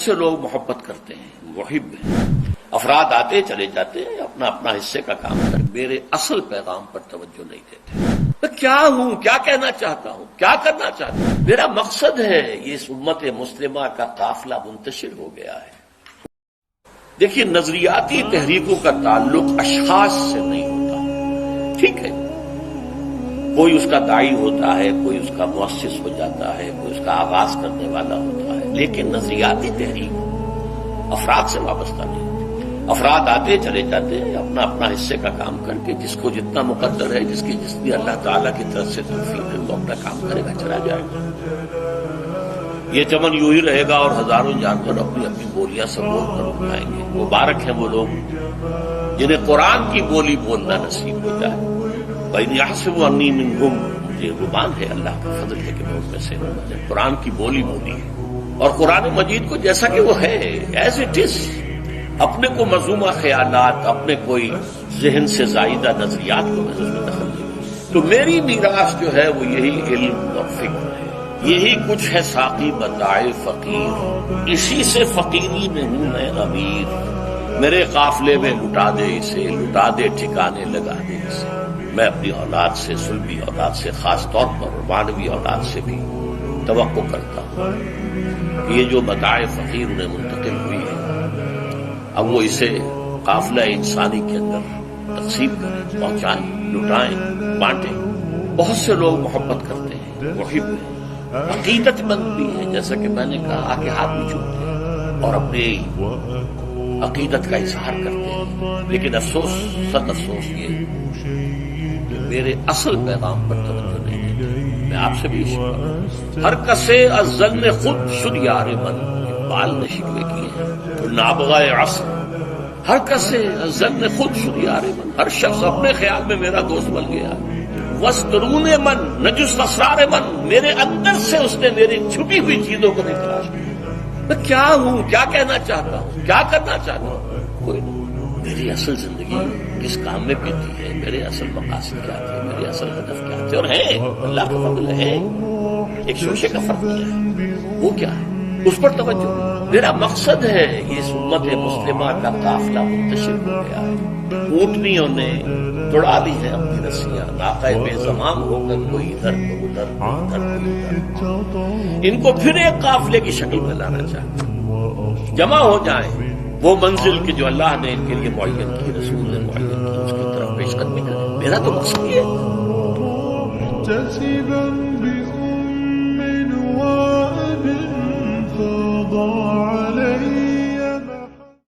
سے لوگ محبت کرتے ہیں، محب ہیں، افراد آتے چلے جاتے ہیں، اپنا اپنا حصے کا کام کرتے، میرے اصل پیغام پر توجہ نہیں دیتے۔ میں کیا ہوں، کیا کہنا چاہتا ہوں، کیا کرنا چاہتا ہوں، میرا مقصد ہے یہ اس امت مسلمہ کا قافلہ منتشر ہو گیا ہے۔ دیکھیے، نظریاتی تحریکوں کا تعلق اشخاص سے نہیں ہوتا، ٹھیک ہے، کوئی اس کا داعی ہوتا ہے، کوئی اس کا مؤسس ہو جاتا ہے، کوئی اس کا آغاز کرنے والا ہوتا ہے، لیکن نظریاتی تحریک افراد سے وابستہ نہیں ہوتی۔ افراد آتے چلے جاتے ہیں، اپنا اپنا حصے کا کام کر کے، جس کو جتنا مقدر ہے، جس کی اللہ تعالیٰ کی طرف سے توفیق ہے، وہ اپنا کام کرے گا، چلا جائے گا۔ یہ چمن یوں ہی رہے گا اور ہزاروں جانور اپنی اپنی بولیاں سے بول کر اٹھائیں گے۔ مبارک ہیں وہ لوگ جنہیں قرآن کی بولی بولنا نصیب ہو جائے۔ بَإِنْ يَحْسَبُ أَنِّي مِنْهُمْ، مجھے گمان ہے، اللہ کا فضل ہے کہ میں ان میں سے ہوں، مجھے قرآن کی بولی بولی ہے اور قرآن مجید کو جیسا کہ وہ ہے، ایز اٹ از، اپنے کو مذمومہ خیالات، اپنے کوئی ذہن سے زائدہ نظریات کو میں اس میں دخل نہیں۔ تو میری میراث جو ہے وہ یہی علم اور فکر ہے، یہی کچھ ہے ساقی بتائے فقیر، اسی سے فقیری میں ہوں میں امیر۔ میرے قافلے میں لٹا دے اسے، لٹا دے ٹھکانے لگا دے اسے۔ میں اپنی اولاد سے، سلبی اولاد سے، خاص طور پر مانوی اولاد سے بھی توقع کرتا ہوں کہ یہ جو متاع فقیر انہیں منتقل ہوئی ہے، اب وہ اسے قافلہ انسانی کے اندر تقسیم کریں، پہنچائیں، لٹائیں، بانٹیں۔ بہت سے لوگ محبت کرتے ہیں، محب ہیں، عقیدت مند بھی ہیں، جیسا کہ میں نے کہا کہ ہاتھ بھی چھوٹتے ہیں اور اپنے عقیدت کا اظہار کرتے ہیں، لیکن افسوس، سخت افسوس یہ کہ میرے اصل پیغام پر توجہ نہیں دیتے۔ میں آپ سے بھی ہر کسے از ظن خود شد یار من، اقبال نے شکوے کیے ہیں، نابغہ عصر، ہر کسے از ظن خود شد یار من، ہر شخص اپنے خیال میں میرا دوست بن گیا۔ وَاسْتَرُونِ من نجس اسرار من، میرے اندر سے اس نے میری چھپی ہوئی چیزوں کو نہیں تلاش کیا۔ میں کیا ہوں، کیا کہنا چاہتا ہوں، کیا کرنا چاہتا ہوں، کوئی نہیں۔ میری اصل زندگی کس کام میں بیتی ہے، میرے اصل مقاصد کیا تھے، میرے اصل ہدف کیا تھے، اور ہے اللہ کا فضل ہے، ایک شوشے کا فرق کیا ہے، وہ کیا ہے، اس پر توجہ۔ میرا مقصد ہے یہ اس امت مسلمہ کا قافلہ منتشر ہو گیا ہے۔ اونٹنیوں نے توڑا دی ہیں اپنی رسیاں، ناقہ بے زمام ہو کر کوئی ادھر تو ادھر، ان کو پھر ایک قافلے کی شکل میں لانا چاہتا ہوں، جمع ہو جائیں، وہ منزل کی جو اللہ نے ان کے لیے معین کی، رسول نے معین کی، اس کی طرف پیش قدمی کریں۔ میرا تو مقصد یہ ہے۔